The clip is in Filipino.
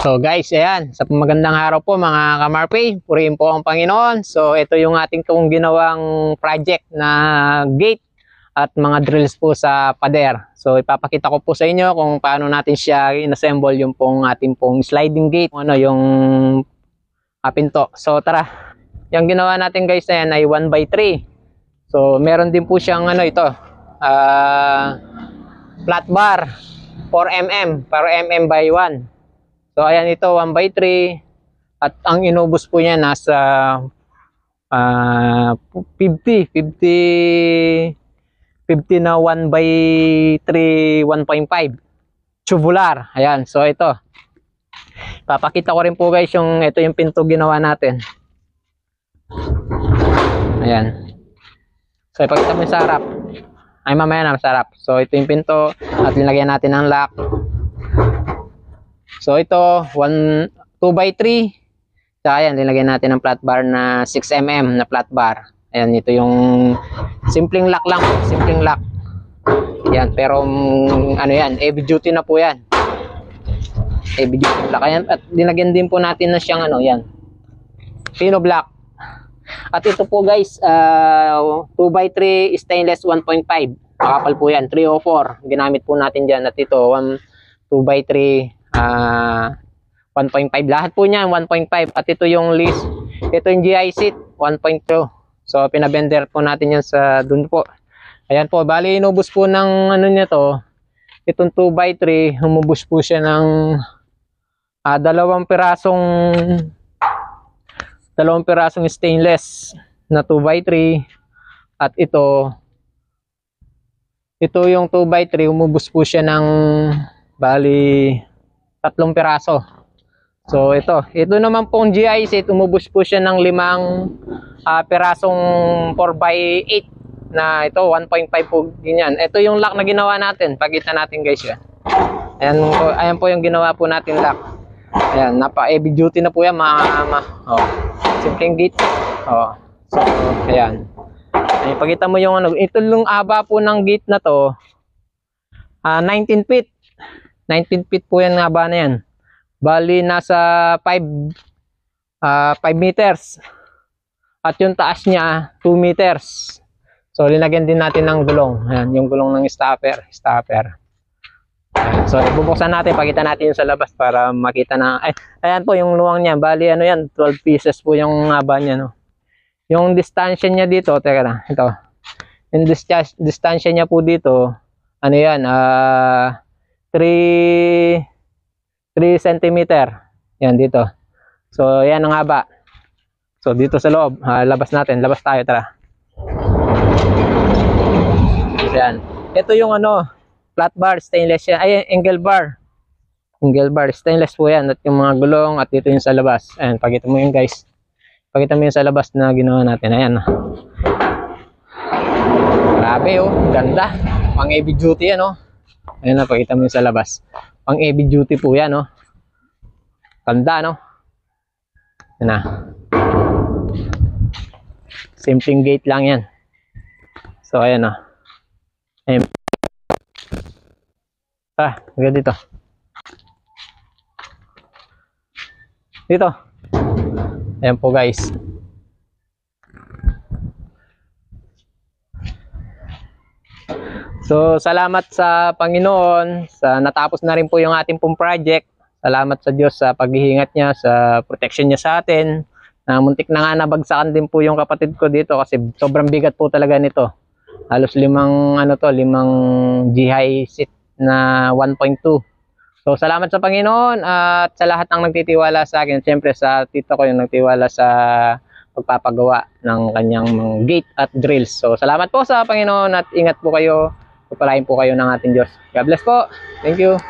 So guys, ayan, sa magandang araw po mga kamarpe, purihin po ang Panginoon. So ito yung ating kong ginawang project na gate at mga drills po sa pader. So ipapakita ko po sa inyo kung paano natin siya inassemble yung pong ating pong sliding gate, ano yung pinto. So tara, yung ginawa natin guys na yan ay 1x3. So meron din po siyang ito, flat bar 4mm, pero mm by 1. So ayan, ito 1x3 at ang inubos po niya nasa 50 na 1x3 1.5 tubular. Ayan, so ito papakita ko rin po guys yung ito yung pinto ginawa natin. Ayan, so ipakita mo yung sa harap, ay mamaya na sa harap. So ito yung pinto at linagyan natin ng lock. So ito 2x3. So ayan, nilagyan natin ng flat bar na 6mm na flat bar. Ayan, ito yung simpleng lock lang, simpleng lock. Yan, pero ano yan, heavy duty na po yan. Heavy duty lock. Ayan, at dinagyan din po natin na siyang yan, pino block. At ito po guys, 2x3 stainless 1.5. Makapal po yan, 304. Ginamit po natin dyan. At ito 2x3 1.5, lahat po niyan 1.5. At ito yung list, ito yung GI seat 1.2. so pinabender po natin yan sa dun po. Ayan po, bali inubos po ng niya to, itong 2x3 humubos po siya ng dalawang pirasong stainless na 2x3. at ito yung 2x3 humubos po siya ng bali 3 piraso. So ito naman pong GI set, umubos po siya ng 5 pirasong 4x8 na ito 1.5 po ganyan. Ito yung lock na ginawa natin, pakita natin guys yan. Ayan po yung ginawa po natin lock. Ayan, napa heavy duty na po yan simpleng gate. So ayan, pakita mo yung ito yung aba po ng gate na to, 19 feet po yan, nga ba na yan. Bali nasa 5 meters. At yung taas niya 2 meters. So linagyan din natin ng gulong. Ayan, yung gulong ng stopper. Ayan, so ibubuksan natin, pakita natin yung sa labas para makita na. Ayan po yung luwang niya. Bali yan, 12 pieces po yung haba niya, no. Yung distansya niya dito, teka na, ito. Yung distansya niya po dito, yan, 3 cm. Yan dito. So yan ang haba. So dito sa loob, labas tayo, tara. So, yan. Ito yung flat bar stainless yan. Ay, angle bar stainless po yan. At yung mga gulong, at dito yung sa labas. Ayan, pakita mo yun guys. Pakita mo yung sa labas na ginawa natin. Ayan. Grabe ganda. Pang heavy duty yan Ayan na, pakita mo yung sa labas. Pang heavy duty po yan Ganda Ayan na. Simpleng gate lang yan. So ayan Ayan. Hanggang dito. Ayan po guys. So salamat sa Panginoon sa natapos na rin po yung ating pong project. Salamat sa Diyos sa paghihingat niya, sa protection niya sa atin. Muntik na nga nabagsakan din po yung kapatid ko dito kasi sobrang bigat po talaga nito. Halos 5 GI seat na 1.2. So salamat sa Panginoon at sa lahat ng nagtitiwala sa akin. Siyempre sa tito ko yung nagtiwala sa pagpapagawa ng kanyang gate at drills. So salamat po sa Panginoon at ingat po kayo. Pagpalain po kayo ng ating Diyos. God bless po. Thank you.